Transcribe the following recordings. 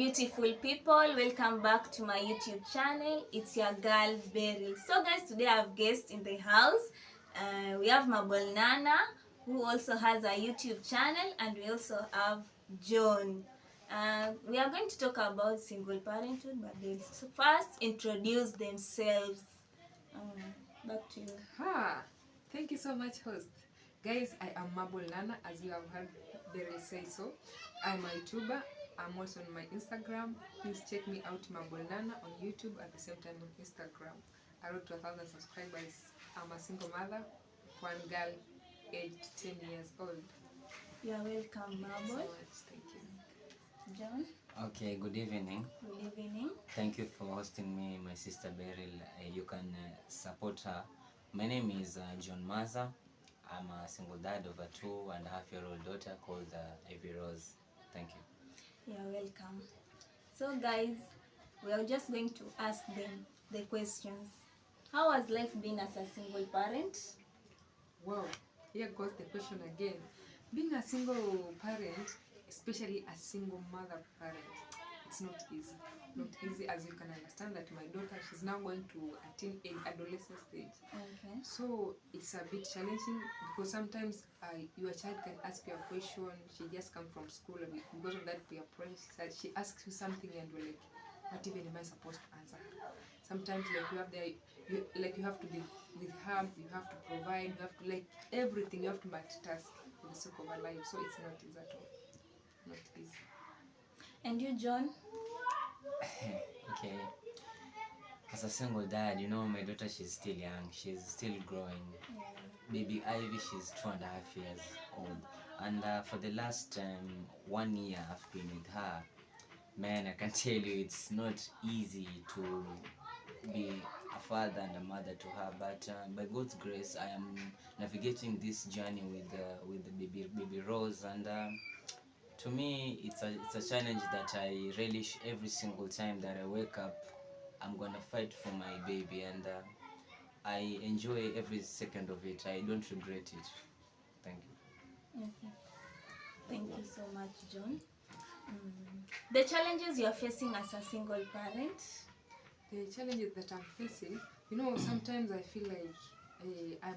beautiful people, welcome back to my YouTube channel. It's your girl Beryl. So guys, today I have guests in the house. We have Mabel Nana, who also has a YouTube channel, and we also have John. We are going to talk about single parenthood, but they'll first introduce themselves. Back to you. Thank you so much, host. Guys, I am Mabel Nana, as you have heard Beryl say so. I'm a YouTuber. I'm also on my Instagram. Please check me out, Mabel Nana, on YouTube, at the same time on Instagram. I wrote to 1,000 subscribers. I'm a single mother, one girl, aged 10 years old. You are welcome, Mabel. So much, thank you. John. Okay, good evening. Good evening. Thank you for hosting me, my sister Beryl. You can support her. My name is John Maza. I'm a single dad of a 2.5-year-old daughter called Ivy Rose. Thank you. You're welcome. So guys, we are just going to ask them the questions. How has life been as a single parent? Wow, here goes the question again. Being a single parent, especially a single mother parent, it's not easy. Not easy, as you can understand that my daughter, she's now going to attain an adolescent stage. Okay. So it's a bit challenging because sometimes your child can ask you a question, she just come from school, and because of that peer pressure, she asks you something and you're like, what even am I supposed to answer? Sometimes you have to be with her, you have to provide, you have to everything, you have to multitask for the sake of her life. So it's not easy at all. Not easy. And you, John? Okay. As a single dad, my daughter, she's still young. She's still growing. Baby Ivy, she's 2.5 years old. And for the last 1 year I've been with her, man, I can tell you it's not easy to be a father and a mother to her, but by God's grace, I am navigating this journey with the baby Rose, and to me, it's a challenge that I relish every single time that I wake up. I'm gonna fight for my baby, and I enjoy every second of it. I don't regret it. Thank you. Okay. Thank you so much, John. The challenges you are facing as a single parent? The challenges that I'm facing, sometimes I feel like I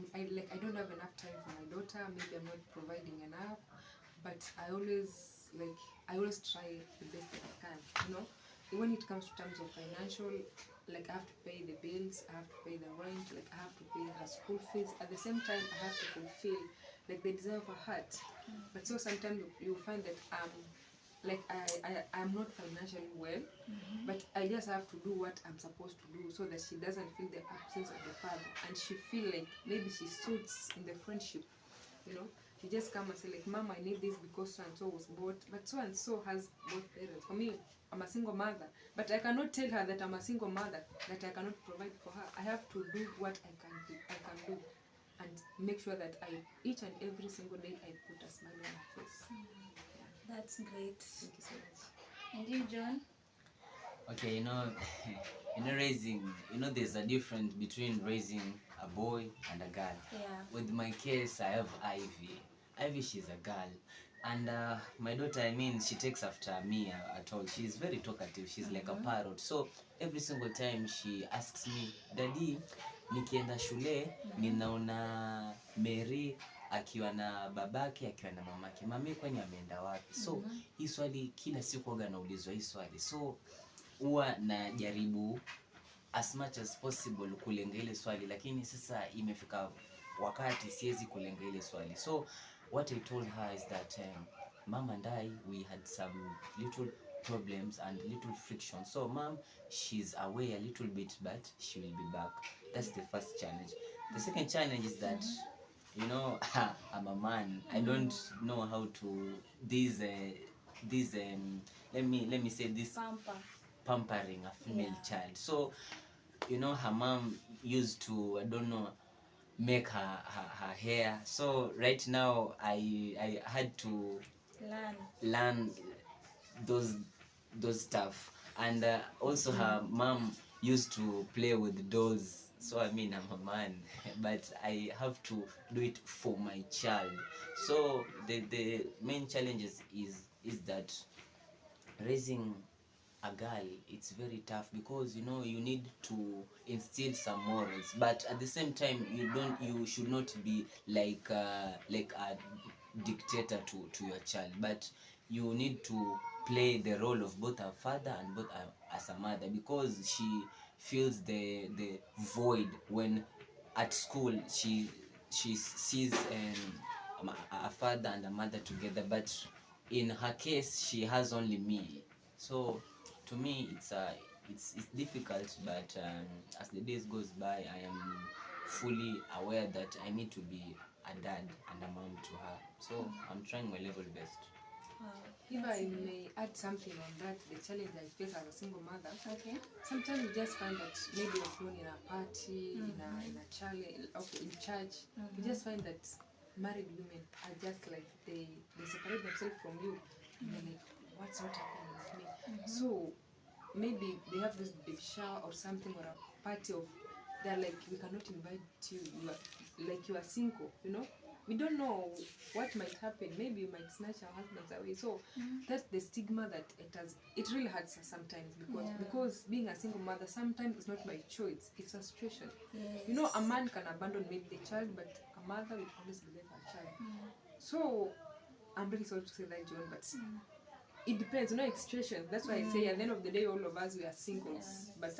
don't have enough time for my daughter. Maybe I'm not providing enough, but I always try the best that I can. When it comes to terms of financial, I have to pay the bills, I have to pay the rent, I have to pay her school fees. At the same time, I have to fulfill the desire of her heart. But so sometimes you find that I'm not financially well, but I just have to do what I'm supposed to do so that she doesn't feel the absence of the father, and she feel like maybe she suits in the friendship. She just come and say Mom, I need this because so and so was bought, but so and so has both parents. For me, I'm a single mother, but I cannot tell her that I'm a single mother, that I cannot provide for her. I have to do what I can do, and make sure that each and every single day I put a smile on her face. That's great. Thank you so much. And you, John? Okay, raising, there's a difference between raising a boy and a girl. Yeah. With my case, I have Ivy. Ivy, she's a girl. And my daughter, she takes after me at all. She's very talkative. She's like a parrot. So every single time she asks me, Daddy, nikienda shule, ninaona Mary akiwa na babake, akiwa na mamake. Mami, kwani ameenda wapi? So hii swali kila siku huwa naulizwa hii swali. So huwa najaribu as much as possible kulenga ile swali, lakini sasa imefika wakati siwezi kulenga ile swali. So what I told her is that Mom and I, we had some little problems and little friction. So Mom, she's away a little bit, but she will be back. That's the first challenge. The second challenge is that I'm a man. I don't know how to let me say this pampering a female child. So her mom used to, I don't know, make her hair. So right now I had to learn those stuff, and also her mom used to play with dolls. So I'm a man, but I have to do it for my child. So the main challenge is that raising a girl, it's very tough because you know you need to instill some morals, but at the same time you should not be like a dictator to your child, but you need to play the role of both a father and both as a mother, because she feels the void when at school she sees a father and a mother together, but in her case she has only me. So to me it's difficult, but as the days goes by I am fully aware that I need to be a dad and a mom to her, so I'm trying my level best. Wow, If that's I good. may add something on that, the challenge I face as a single mother, Okay. sometimes you just find that maybe you're thrown in a party, in a challenge, okay, in church, you just find that married women are just like they separate themselves from you, and they're like, what's not happening with me? So maybe they have this big shower or something, or a party of, they're like, we cannot invite you, you are like, you are single, you know, we don't know what might happen, maybe you might snatch our husbands away. So that's the stigma that it really hurts us sometimes, because being a single mother sometimes it's not by choice, it's a situation. Yes. You know, a man can abandon maybe the child, but a mother will always be there for a child. So I'm really sorry to say that, John, but it depends, you know, it's situations. That's why I say at the end of the day, all of us we are singles, but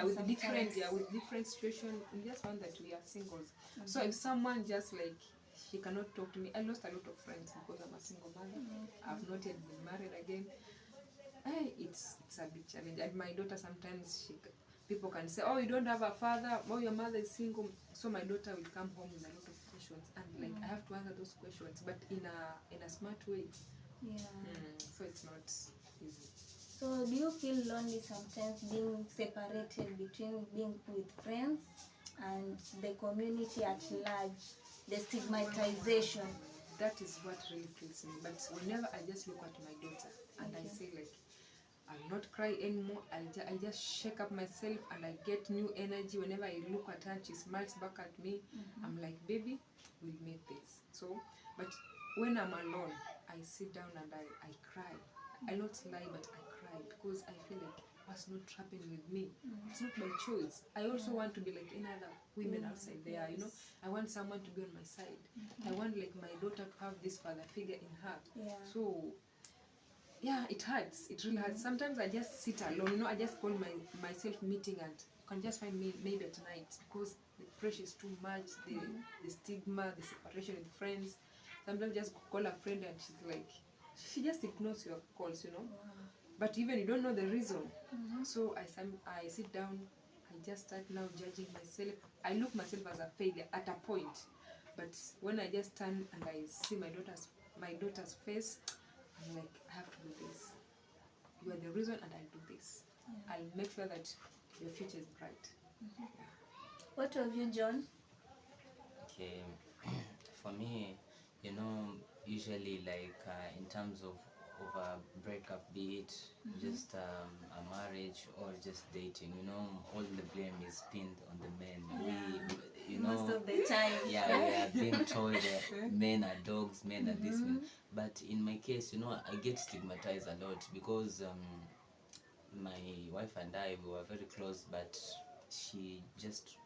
with different situations, we just want that we are singles. So if someone just like, she cannot talk to me, I lost a lot of friends because I'm a single mother. I've not yet been married again. It's a big challenge. And my daughter sometimes people can say, oh, you don't have a father, oh, your mother is single. So my daughter will come home with a lot of questions, and like I have to answer those questions, but in a smart way. Yeah. So it's not easy. So do you feel lonely sometimes being separated between being with friends and the community at large, the stigmatization? That is what really kills me. But whenever I just look at my daughter and I say like, I'll not cry anymore, I just shake up myself and I get new energy. Whenever I look at her, she smiles back at me. I'm like, baby, we'll make this. So, but when I'm alone, I sit down and I cry. I not lie, but I cry because I feel like what's not happening with me. It's not my choice. I also want to be like any other women outside there, you know. I want someone to be on my side. I want like my daughter to have this father figure in her. So yeah, it hurts. It really hurts. Sometimes I just sit alone, you know, I just call myself meeting, and you can just find me maybe at night because the pressure is too much, the stigma, the separation with friends. Sometimes just call a friend and she's like, she just ignores your calls, you know. But even you don't know the reason. So I sit down, I just start now judging myself. I look myself as a failure at a point. But when I just stand and I see my daughter's face, I'm like, I have to do this. You are the reason, and I'll do this. I'll make sure that your future is bright. What of you, John? Okay, for me, you know, usually like in terms of a breakup, be it just a marriage or just dating, you know, all the blame is pinned on the men. We, you know, Most of the time. yeah, we are being told that men are dogs, men are this, men. But in my case, you know, I get stigmatized a lot because my wife and I, we were very close, but she just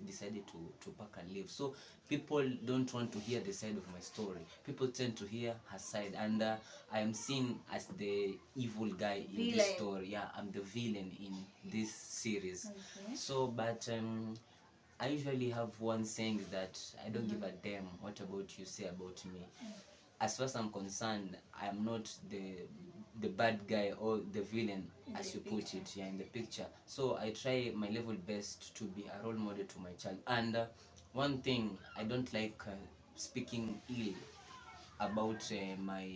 decided to pack and leave. So people don't want to hear the side of my story. People tend to hear her side, and I am seen as the evil guy in this story. Yeah, I'm the villain in this series. Okay. So, but I usually have one saying that I don't give a damn what about you say about me. As far as I'm concerned, I am not the bad guy or the villain, as you put it, yeah, in the picture. So I try my level best to be a role model to my child. And one thing, I don't like speaking ill about my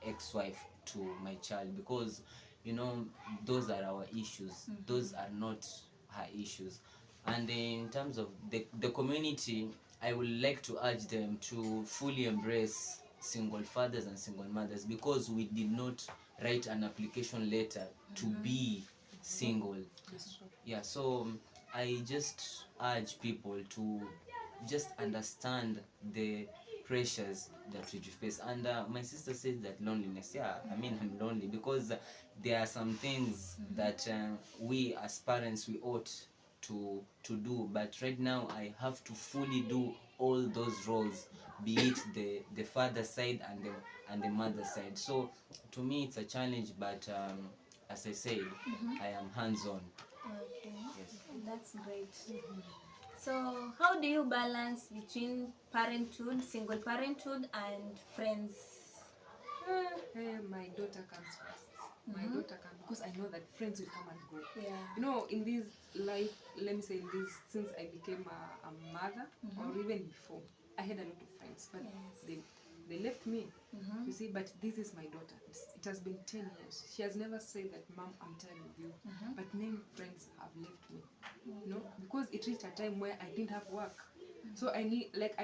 ex-wife to my child, because you know those are our issues. Those are not her issues. And in terms of the community, I would like to urge them to fully embrace single fathers and single mothers, because we did not write an application letter to be single. Yeah, so I just urge people to just understand the pressures that we face. And my sister says that loneliness, yeah, I mean, I'm lonely because there are some things that we as parents we ought to do, but right now I have to fully do all those roles, be it the father side and the mother side. So to me it's a challenge, but as I said, I am hands-on. Okay, Yes. that's great. So, how do you balance between parenthood, single parenthood, and friends? My daughter comes first. My daughter comes because I know that friends will come and go. Yeah. You know, in this life, let me say in this, since I became a mother, or even before, I had a lot of friends, but they left me. You see, but this is my daughter. It has been 10 years. She has never said that, Mom, I'm tired of you. But many friends have left me. You know, because it reached a time where I didn't have work. So I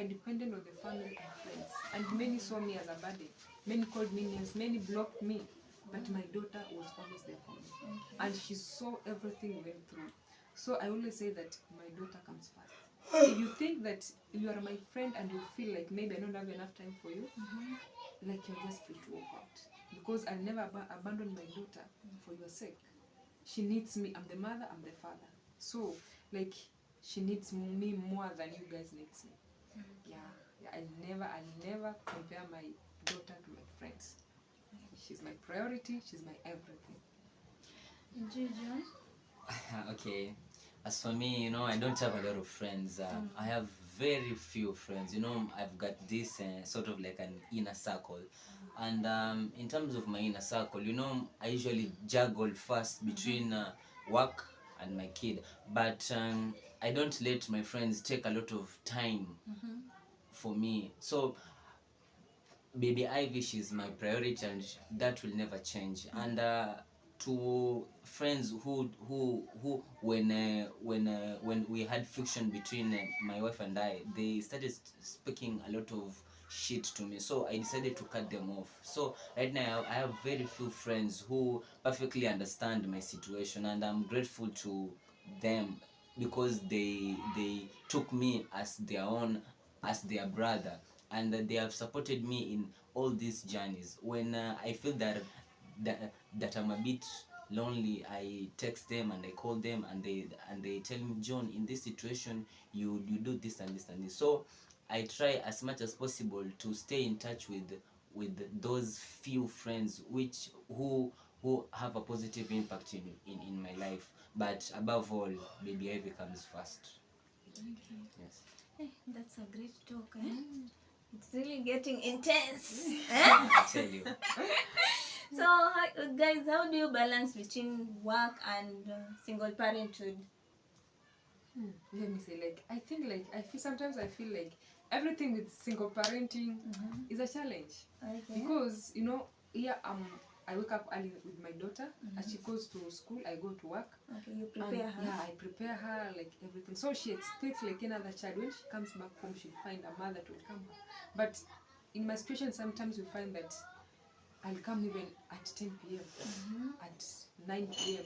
depended on the family and friends. And many saw me as a burden. Many called me names. Many blocked me. But my daughter was always there for me. And she saw everything we went through. So I always say that my daughter comes first. If you think that you are my friend and you feel like maybe I don't have enough time for you, like you're just free to walk out. Because I'll never abandon my daughter for your sake. She needs me. I'm the mother, I'm the father. So, like, she needs me more than you guys need me. Yeah. I'll never compare my daughter to my friends. She's my priority. She's my everything. John? Okay, as for me, I don't have a lot of friends. I have very few friends. I've got this sort of like an inner circle. And in terms of my inner circle, I usually juggle first between work and my kid. But I don't let my friends take a lot of time for me. So baby Ivy, she's my priority, and that will never change. And to friends who when we had friction between my wife and I, they started speaking a lot of shit to me, so I decided to cut them off. So right now I have very few friends who perfectly understand my situation, and I'm grateful to them because they took me as their own, as their brother, and they have supported me in all these journeys. When I feel that I'm a bit lonely, I text them and I call them, and they tell me, John, in this situation you do this and this and this. So I try as much as possible to stay in touch with those few friends who have a positive impact in my life. But above all, baby Ivy comes first. Okay. Yes. Hey, that's a great talk. It's really getting intense. I tell you. So, guys, how do you balance between work and single parenthood? Let me say, I feel sometimes I feel like everything with single parenting is a challenge. Okay. Because here I wake up early with my daughter. As she goes to school, I go to work. Okay, you prepare her. Yeah, I prepare her, like everything. So she expects like another child. When she comes back home, she'll find a mother to welcome her. But in my situation, sometimes you find that I'll come even at 10 p.m. at 9 p.m.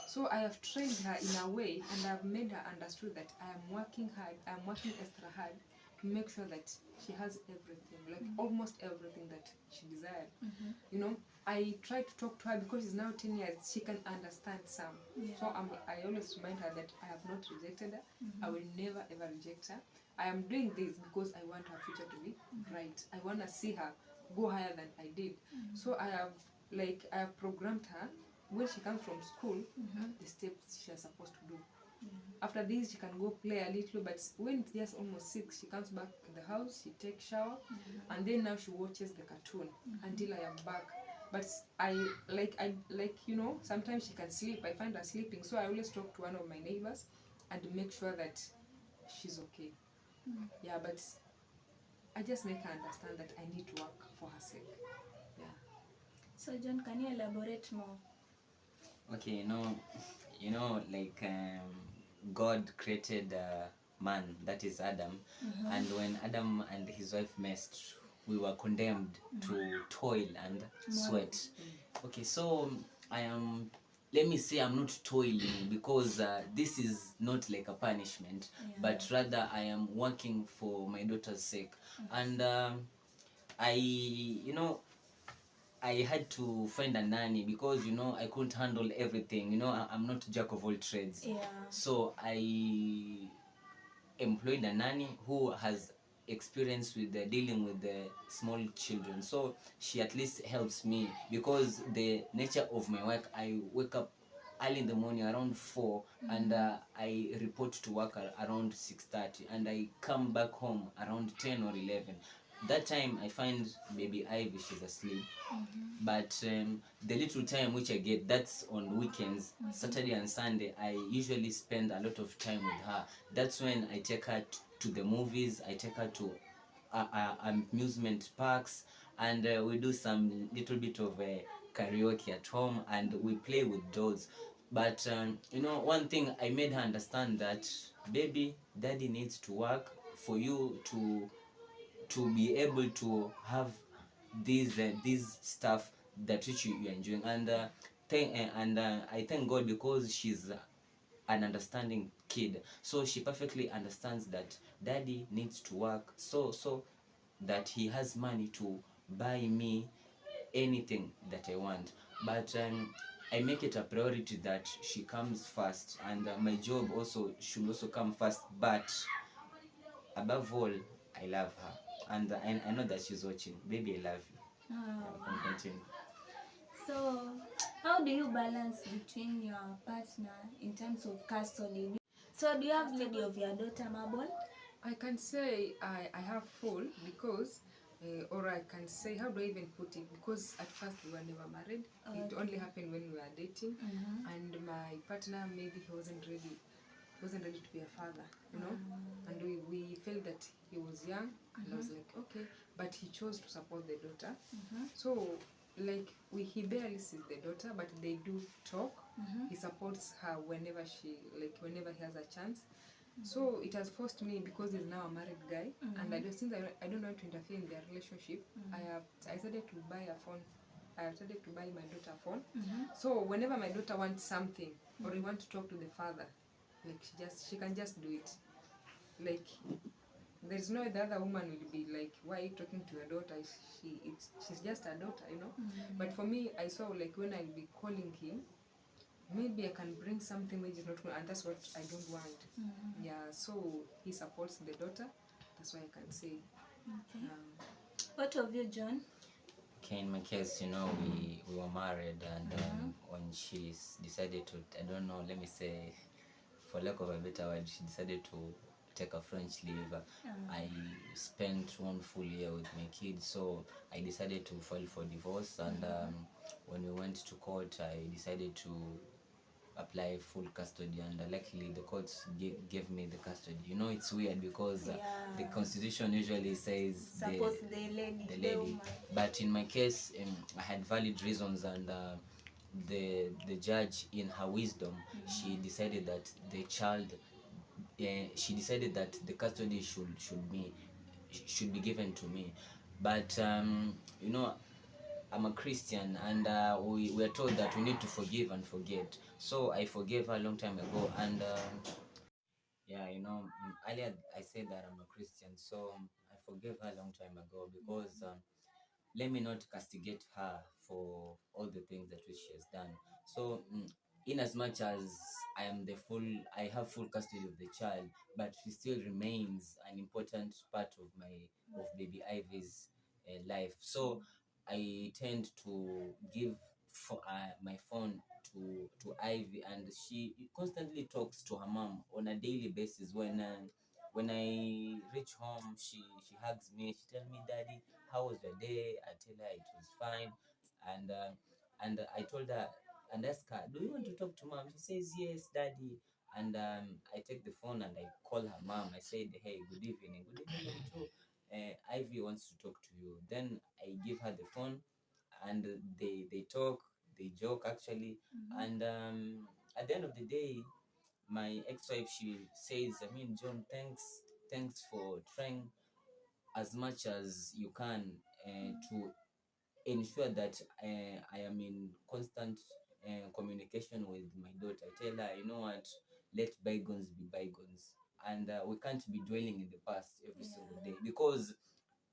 So I have trained her in a way, and I've made her understood that I am working hard, I am working extra hard to make sure that she has everything, like almost everything that she desired. I try to talk to her because she's now 10 years, she can understand some. So I always remind her that I have not rejected her, I will never ever reject her. I am doing this because I want her future to be bright. I want to see her go higher than I did. So I have programmed her when she comes from school, the steps she is supposed to do. After this, she can go play a little, but when it's just almost 6, she comes back in the house, she takes shower, and then now she watches the cartoon until I am back. But sometimes she can sleep. I find her sleeping, so I always talk to one of my neighbors and make sure that she's okay. Yeah, but I just make her understand that I need to work for her sake. Yeah. So, John, can you elaborate more? Okay, like God created man, that is Adam, and when Adam and his wife messed, we were condemned to toil and sweat. Okay, so I am let me say I'm not toiling, because this is not like a punishment, but rather I am working for my daughter's sake. And I, I had to find a nanny, because I couldn't handle everything. I'm not jack of all trades. So I employed a nanny who has experience with dealing with the small children, so she at least helps me, because the nature of my work, I wake up early in the morning around 4, and I report to work around 6:30, and I come back home around 10 or 11. That time I find baby Ivy, she's asleep. But the little time which I get, that's on weekends. Saturday and Sunday, I usually spend a lot of time with her. That's when I take her to the movies, I take her to amusement parks, and we do some little bit of karaoke at home, and we play with dolls. But one thing I made her understand, that baby, daddy needs to work for you to be able to have these stuff that which you're enjoying. And I thank God, because she's an understanding kid, so she perfectly understands that daddy needs to work, so that he has money to buy me anything that I want. But I make it a priority that she comes first, and my job also should also come first. But above all, I love her, and I know that she's watching. Baby, I love you. Oh. Can continue. So, how do you balance between your partner in terms of custody? So, do you have custody of your daughter, Mabel? I can say I have full, because or I can say, how do I even put it, because at first we were never married. It only happened when we were dating. And my partner, maybe he wasn't ready to be a father, and we felt that he was young, and I was like, okay, but he chose to support the daughter. So like he barely sees the daughter, but they do talk. He supports her whenever whenever he has a chance. So it has forced me, because he's now a married guy, and since I don't want to interfere in their relationship, I started to buy a phone. I started to buy my daughter a phone. So whenever my daughter wants something, or we want to talk to the father, like she can just do it. Like there's no, the other woman will be like, why are you talking to your daughter? She's just a daughter. But for me, I saw like when I'll be calling him, maybe I can bring something which is not good, and that's what I don't want. Yeah, so he supports the daughter. That's why I can say. Okay. What of you, John? Okay, in my case, we were married, and when she decided to, I don't know, let me say, for lack of a better word, she decided to take a French leave. I spent 1 full year with my kids, so I decided to file for divorce. And when we went to court, I decided to apply full custody, and luckily the courts gave me the custody. It's weird, because the constitution usually says Suppose the lady. But in my case, I had valid reasons, and the judge, in her wisdom, she decided that the child, she decided that the custody should be given to me. But I'm a Christian, and we are told that we need to forgive and forget. So I forgave her a long time ago, and yeah, earlier I said that I'm a Christian, so I forgave her a long time ago, because let me not castigate her for all the things that which she has done. So in as much as I have full custody of the child, but she still remains an important part of baby Ivy's life. So I tend to give my phone to Ivy, and she constantly talks to her mom on a daily basis. When I reach home, she hugs me. She tells me, "Daddy, how was your day?" I tell her it was fine, and I told her and ask her, "Do you want to talk to mom?" She says, "Yes, daddy." And I take the phone and I call her mom. I said, "Hey, good evening." "Good evening too. Ivy wants to talk to you." Then I give her the phone, and they talk, they joke actually. And at the end of the day, my ex-wife, she says, "John, thanks for trying as much as you can to ensure that I am in constant communication with my daughter. I tell her, you know what, let bygones be bygones, and we can't be dwelling in the past every single day, because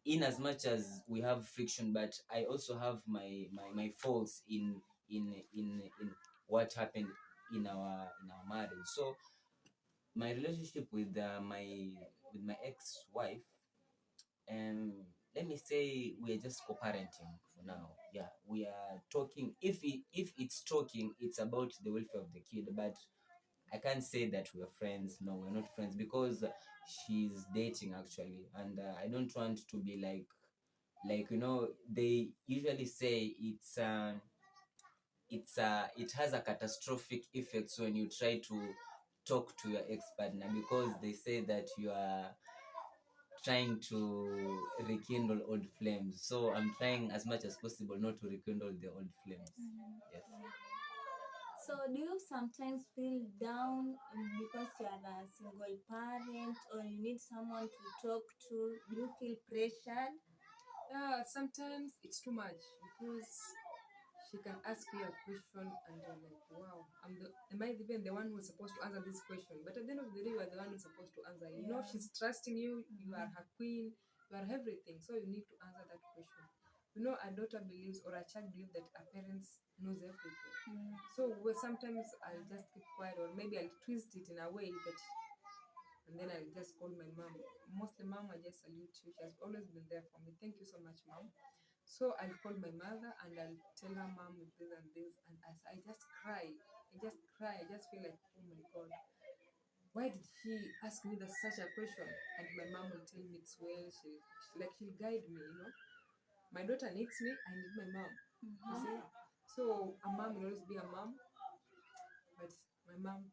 in as much as we have friction, but I also have my faults in what happened in our marriage. So my relationship with my ex-wife, let me say we are just co-parenting for now. Yeah, we are talking. If it's talking, it's about the welfare of the kid, but I can't say that we're friends. No, we're not friends, because she's dating actually, and I don't want to be like they usually say it has a catastrophic effects when you try to talk to your ex-partner, because they say that you are trying to rekindle old flames. So I'm trying as much as possible not to rekindle the old flames. Yes. So do you sometimes feel down because you are a single parent or you need someone to talk to? Do you feel pressured? Yeah, sometimes it's too much because she can ask you a question and you're like, wow, am I even the one who's supposed to answer this question? But at the end of the day, you are the one who's supposed to answer. You know, she's trusting you, you are her queen, you are everything. So you need to answer that question. You know, a daughter believes or a child believes that a parent knows everything. So sometimes I'll just keep quiet, or maybe I'll twist it in a way that, and then I'll just call my mom. Mostly, mom, I just salute you. She has always been there for me. Thank you so much, mom. So I'll call my mother and I'll tell her, mom, with this and this, and as I just cry, I just feel like, oh my god, why did she ask me that such a question? And my mom will tell me it's well. She'll guide me. You know, my daughter needs me. I need my mom. You see, so a mom will always be a mom, but my mom,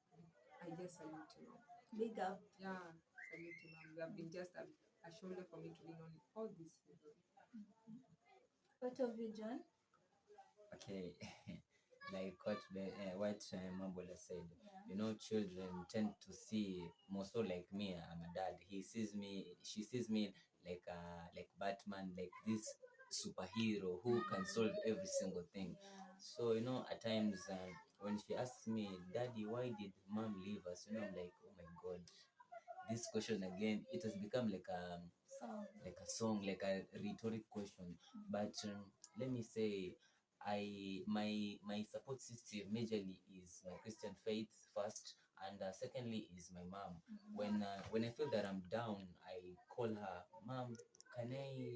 I just salute you, mom. Big up. Yeah, salute you, mom. You have been just a shoulder for me to lean on all this. What of you, John? Okay. Like what Mambola said, children tend to see more so like me. I'm a dad. She sees me like Batman, like this superhero who can solve every single thing. So at times when she asks me, Daddy, why did mom leave us? I'm like, oh my god, this question again. It has become like a song, like a rhetoric question. But let me say, my support system majorly is my Christian faith first, and secondly is my mom. When I feel that I'm down, I call her, Mom, can I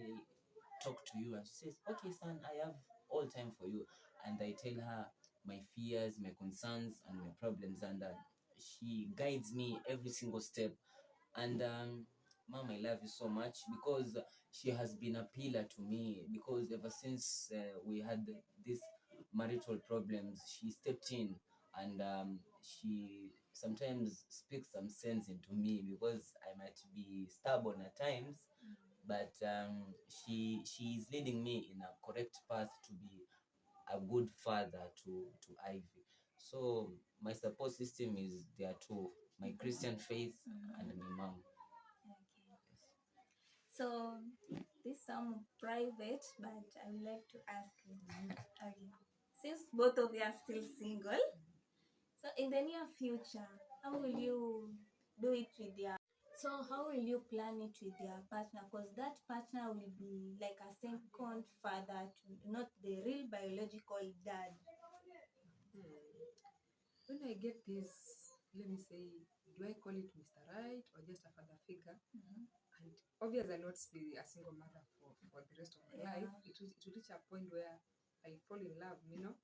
talk to you? And she says, okay, son, I have all time for you. And I tell her my fears, my concerns, and my problems, and she guides me every single step. And mom, I love you so much, because she has been a pillar to me, because ever since we had these marital problems, she stepped in, and she sometimes speaks some sense into me, because I might be stubborn at times, but she is leading me in a correct path to be a good father to Ivy. So my support system is there too, my Christian faith and my mom. Okay. So this is some private, but I would like to ask you. Okay. Since both of you are still single, so in the near future, how will you do it with your? So how will you plan it with your partner? Because that partner will be like a second father to not the real biological dad. When I get this, let me say, do I call it Mr. Right or just a father figure? And obviously, I'll not be a single mother for the rest of my life. It will reach a point where I fall in love, you know.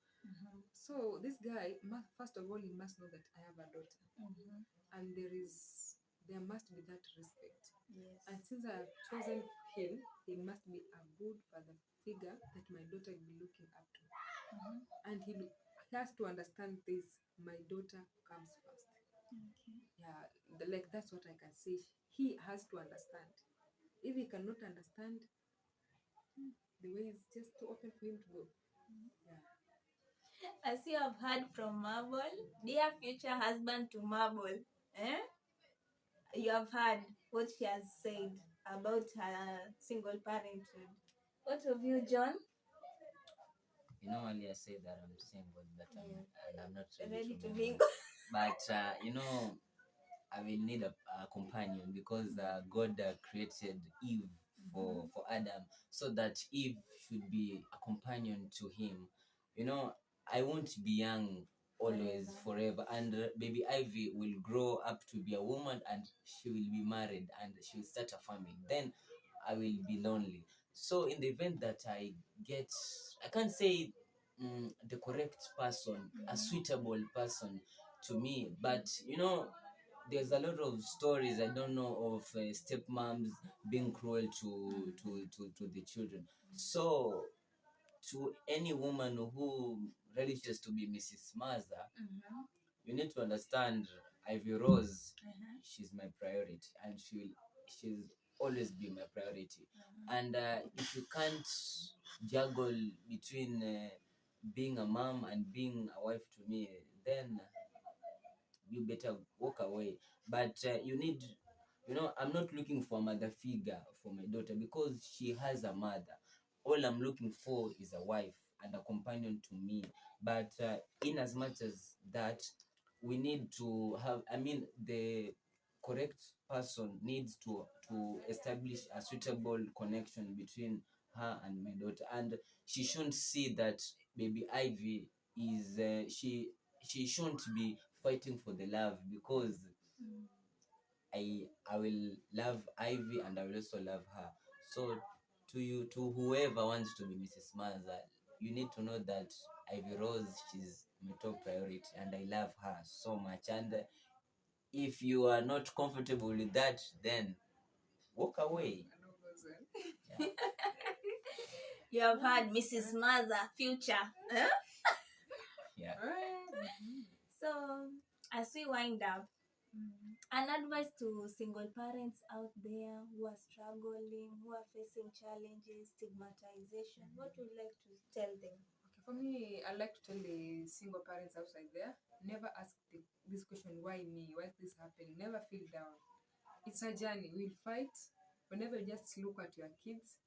So this guy, first of all, he must know that I have a daughter, and there must be that respect. Yes. And since I have chosen him, he must be a good father figure that my daughter will be looking up to. And he has to understand this. My daughter comes first. Okay. Yeah, like that's what I can say. He has to understand. If he cannot understand, the way is just too open for him to go. Yeah. As you have heard from Marble, dear future husband to Marble, you have heard what she has said about her single parenthood. What of you, John? You know, earlier I said that I'm single, but I'm not ready, Ready to to mingle. mingle. But you know, I will need a companion because God created Eve for Adam, so that Eve should be a companion to him. You know, I won't be young always forever, and baby Ivy will grow up to be a woman, and she will be married, and she will start a family. Then I will be lonely. So in the event that I can't say the correct person, a suitable person to me, but you know, there's a lot of stories I don't know of stepmoms being cruel to the children. So to any woman who relishes to be Mrs. Maza, you need to understand Ivy Rose. She's my priority, and she's always be my priority. And if you can't juggle between being a mom and being a wife to me, then you better walk away. But you know, I'm not looking for a mother figure for my daughter because she has a mother. All I'm looking for is a wife and a companion to me. But in as much as that, we need to have, I mean, the correct person needs to establish a suitable connection between her and my daughter, and she shouldn't see that baby Ivy is she shouldn't be fighting for the love, because I will love Ivy and I will also love her. So to whoever wants to be Mrs. Maza, you need to know that Ivy Rose, she's my top priority and I love her so much. And if you are not comfortable with that, then walk away. Yeah. You have heard Mrs. Mother, future. Huh? Yeah. So, as we wind up, an advice to single parents out there who are struggling, who are facing challenges, stigmatization, what would you like to tell them? Okay, for me, I like to tell the single parents outside there, never ask this question, why me? Why is this happening? Never feel down. It's a journey. We'll fight. Whenever you just look at your kids,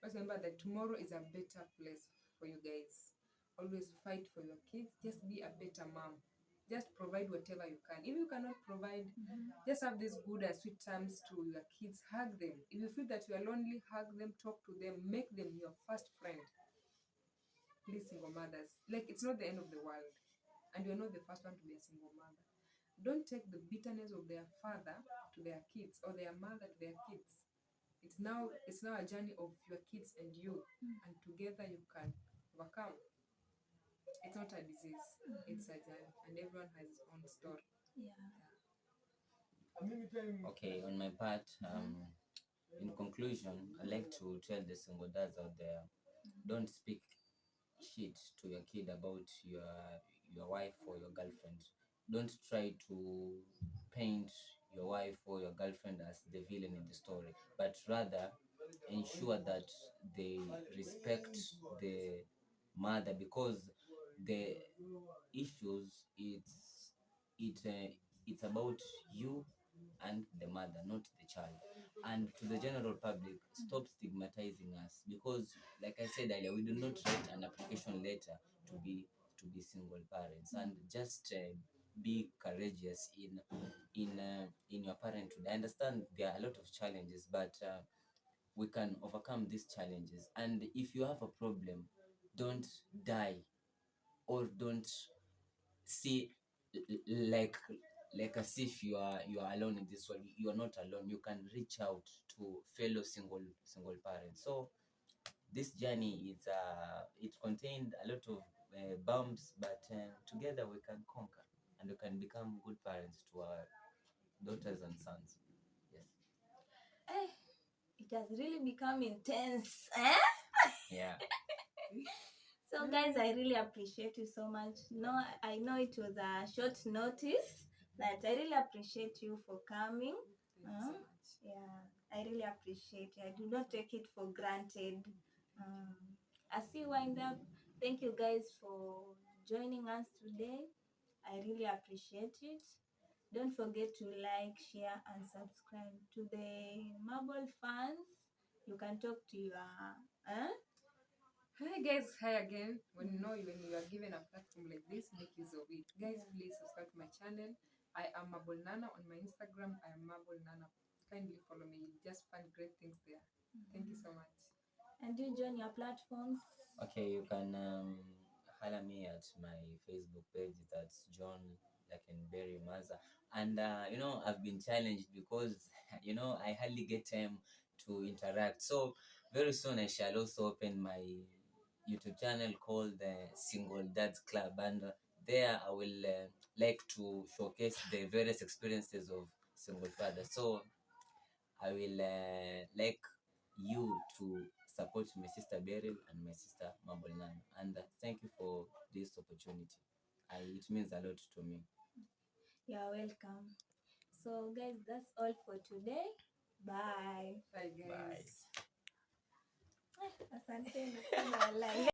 just remember that tomorrow is a better place for you guys. Always fight for your kids. Just be a better mom. Just provide whatever you can. If you cannot provide, just have these good and sweet times to your kids. Hug them. If you feel that you are lonely, hug them, talk to them, make them your first friend. Please, single mothers, like, it's not the end of the world, and you're not the first one to be a single mother. Don't take the bitterness of their father to their kids or their mother to their kids. It's now a journey of your kids and you, and together you can overcome. It's not a disease, it's a journey, and everyone has his own story. Yeah. Okay, on my part, in conclusion, I like to tell the single dads out there, don't speak shit to your kid about your wife or your girlfriend. Don't try to paint your wife or your girlfriend as the villain in the story, but rather ensure that they respect the mother, because the issues it's about you and the mother, not the child. And to the general public, stop stigmatizing us, because like I said earlier, we do not write an application letter to be single parents. And just be courageous in your parenthood. I understand there are a lot of challenges, but we can overcome these challenges. And if you have a problem, don't die, or don't see like as if you are alone in this world. You are not alone. You can reach out to fellow single parents. So this journey is it contained a lot of bumps, but together we can conquer, and we can become good parents to our daughters and sons. Yes. Eh, it has really become intense. Yeah. So, guys, I really appreciate you so much. No, I know it was a short notice, but I really appreciate you for coming. Thank you so much. Yeah, I really appreciate it. I do not take it for granted. Um, as we wind up, thank you guys for joining us today. I really appreciate it. Don't forget to like, share, and subscribe. To the Marble fans, you can talk to your Hi guys, hi again. When you are given a platform like this, make use of it. Guys, please subscribe to my channel. I am Marble Nana on my Instagram. I am Marble Nana. Kindly follow me. You just find great things there. Thank you so much. And you join your platforms. Okay, you can holler me at my Facebook page. That's John Lakenberry Maza. And I've been challenged because I hardly get time to interact. So very soon I shall also open my YouTube channel called the Single Dads Club, and there I will like to showcase the various experiences of single fathers. So I will like you to support my sister Beryl and my sister Mabolnan. And thank you for this opportunity. It means a lot to me. You're welcome. So guys, that's all for today. Bye. Bye guys. Bye. Asanteni sana wallahi.